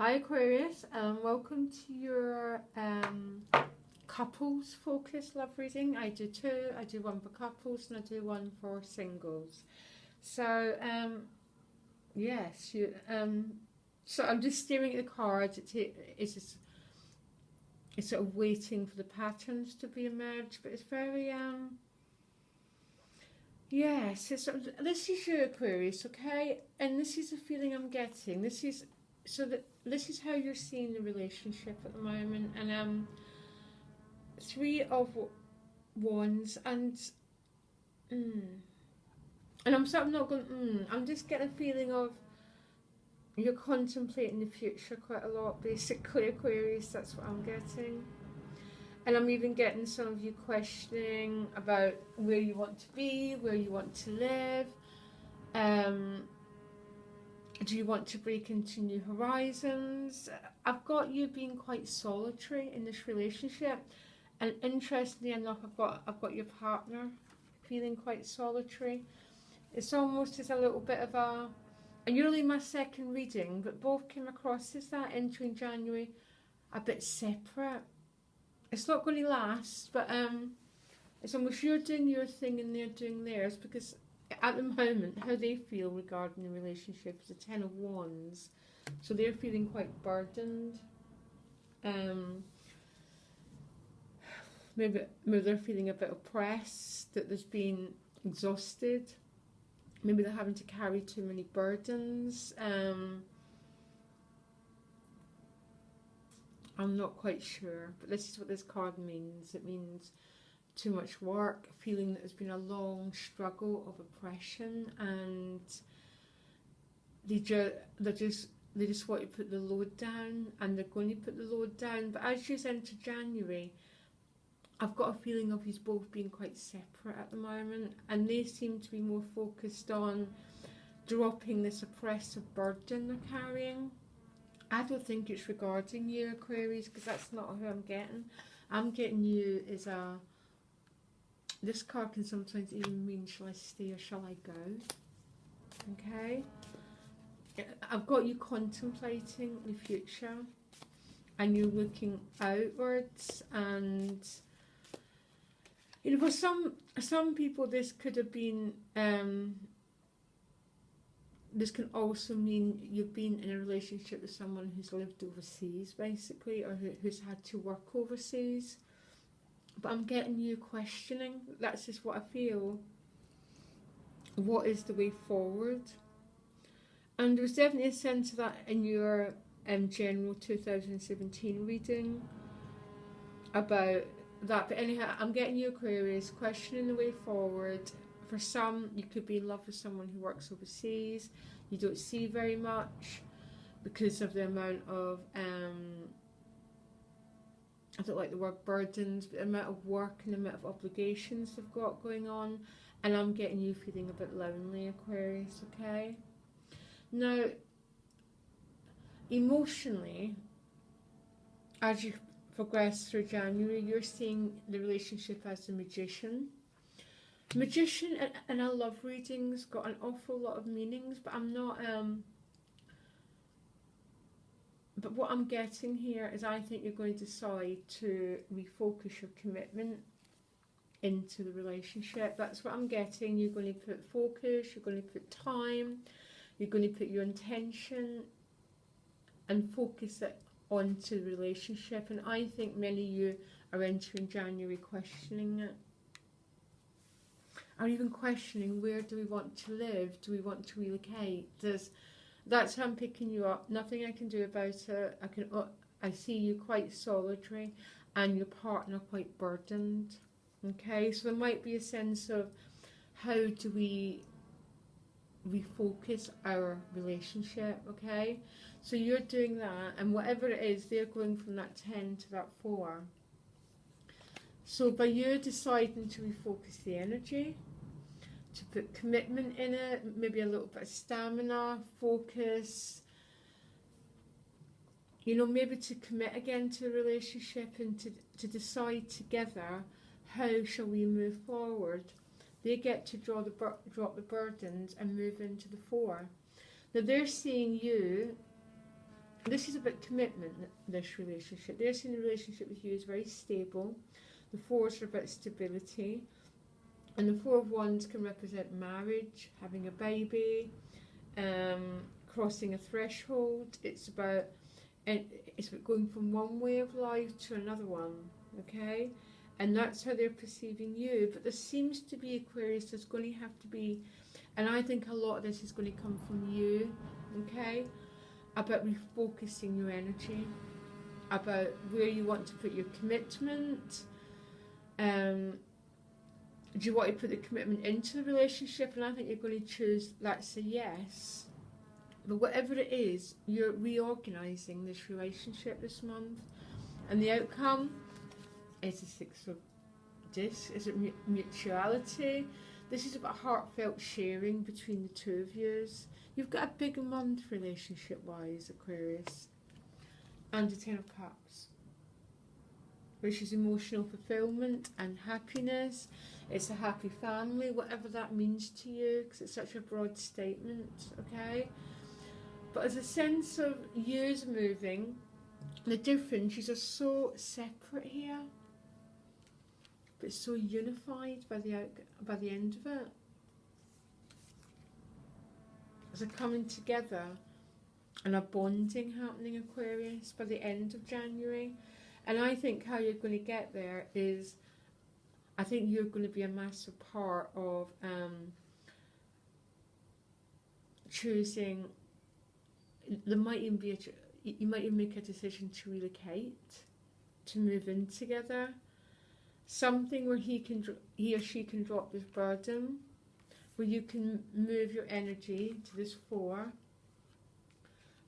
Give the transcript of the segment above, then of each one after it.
Hi Aquarius, welcome to your couples focus love reading. I do two. I do one for couples and I do one for singles. So yes, so I'm just staring at the cards. It's sort of waiting for the patterns to be emerged, but it's very yes. This is your Aquarius, okay, and this is the feeling I'm getting. This is how you're seeing the relationship at the moment, and Three of Wands, and I'm sort of not going. I'm just getting a feeling of you're contemplating the future quite a lot, basically, Aquarius. That's what I'm getting, and I'm even getting some of you questioning about where you want to be, where you want to live. Do you want to break into new horizons? I've got you being quite solitary in this relationship, and interestingly enough, I've got your partner feeling quite solitary. It's almost as a little bit of a, and you're only my second reading, but both came across as that entering January, a bit separate. It's not going to last, but it's almost you're doing your thing and they're doing theirs, because at the moment, how they feel regarding the relationship is a Ten of Wands. So they're feeling quite burdened. Maybe they're feeling a bit oppressed, that there's been exhausted. Maybe they're having to carry too many burdens. I'm not quite sure, but this is what this card means. It means too much work, feeling that there's been a long struggle of oppression, and they just want to put the load down, and they're going to put the load down. But as you enter January, I've got a feeling of you both being quite separate at the moment, and they seem to be more focused on dropping this oppressive burden they're carrying. I don't think it's regarding you, Aquarius, because that's not who I'm getting. I'm getting you as a, this card can sometimes even mean, shall I stay or shall I go? Okay. I've got you contemplating the future, and you're looking outwards, and you know, for some people this could have been this can also mean you've been in a relationship with someone who's lived overseas, basically, or who's had to work overseas. But I'm getting you questioning. That's just what I feel. What is the way forward? And there was definitely a sense of that in your general 2017 reading about that. But anyhow, I'm getting you, Aquarius, questioning the way forward. For some, you could be in love with someone who works overseas. You don't see very much because of the amount of I don't like the word burdens, but the amount of work and the amount of obligations they've got going on. And I'm getting you feeling a bit lonely, Aquarius, okay? Now, emotionally, as you progress through January, you're seeing the relationship as a magician. Magician and our love readings got an awful lot of meanings, but I'm not but what I'm getting here is I think you're going to decide to refocus your commitment into the relationship. That's what I'm getting. You're going to put focus, you're going to put time, you're going to put your intention and focus it onto the relationship. And I think many of you are entering January questioning it. Are even questioning, where do we want to live? Do we want to relocate? That's how I'm picking you up. Nothing I can do about it. I see you quite solitary, and your partner quite burdened. Okay, so there might be a sense of, how do we refocus our relationship? Okay, so you're doing that, and whatever it is, they're going from that 10 to that 4. So by you deciding to refocus the energy, to put commitment in it, maybe a little bit of stamina, focus, you know, maybe to commit again to a relationship and to decide together, how shall we move forward. They get to drop the burdens and move into the 4. Now they're seeing you This is about commitment, this relationship. They're seeing the relationship with you is very stable. The fours are about stability. And the Four of Wands can represent marriage, having a baby, crossing a threshold. It's about going from one way of life to another one, okay? And that's how they're perceiving you. But there seems to be, Aquarius, there's going to have to be, and I think a lot of this is going to come from you, okay? About refocusing your energy, about where you want to put your commitment. Do you want to put the commitment into the relationship? And I think you're going to choose, that's a yes. But whatever it is, you're reorganising this relationship this month. And the outcome is the Six of Discs. Is it mutuality? This is about heartfelt sharing between the two of you. You've got a big month relationship-wise, Aquarius. And the Ten of Cups, which is emotional fulfillment and happiness. It's a happy family, whatever that means to you, because it's such a broad statement, okay? But as a sense of years moving, the differences are so separate here, but so unified by the end of it. There's a coming together and a bonding happening, Aquarius, by the end of January. And I think how you're going to get there is, I think you're going to be a massive part of choosing. There might even be you might even make a decision to relocate, to move in together. Something where he or she can drop this burden, where you can move your energy to this Four.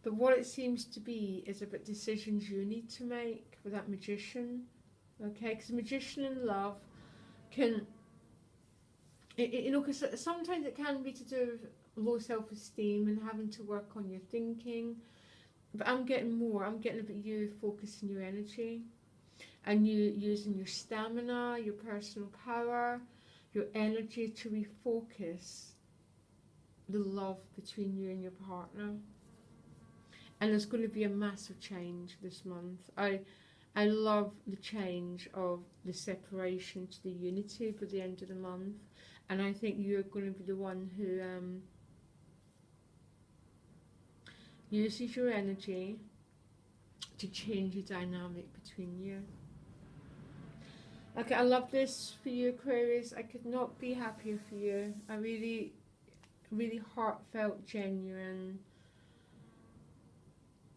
But what it seems to be is about decisions you need to make with that Magician, okay? Because the Magician in love can, you know, because sometimes it can be to do with low self-esteem and having to work on your thinking. But I'm getting about you focusing your energy and you using your stamina, your personal power, your energy to refocus the love between you and your partner. And there's going to be a massive change this month. I love the change of the separation to the unity by the end of the month. And I think you're going to be the one who uses your energy to change the dynamic between you. Okay, I love this for you, Aquarius. I could not be happier for you. I really, really heartfelt, genuine,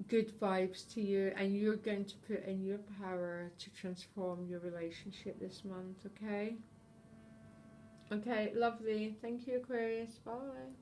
good vibes to you, and you're going to put in your power to transform your relationship this month, okay? Okay, lovely. Thank you, Aquarius. Bye.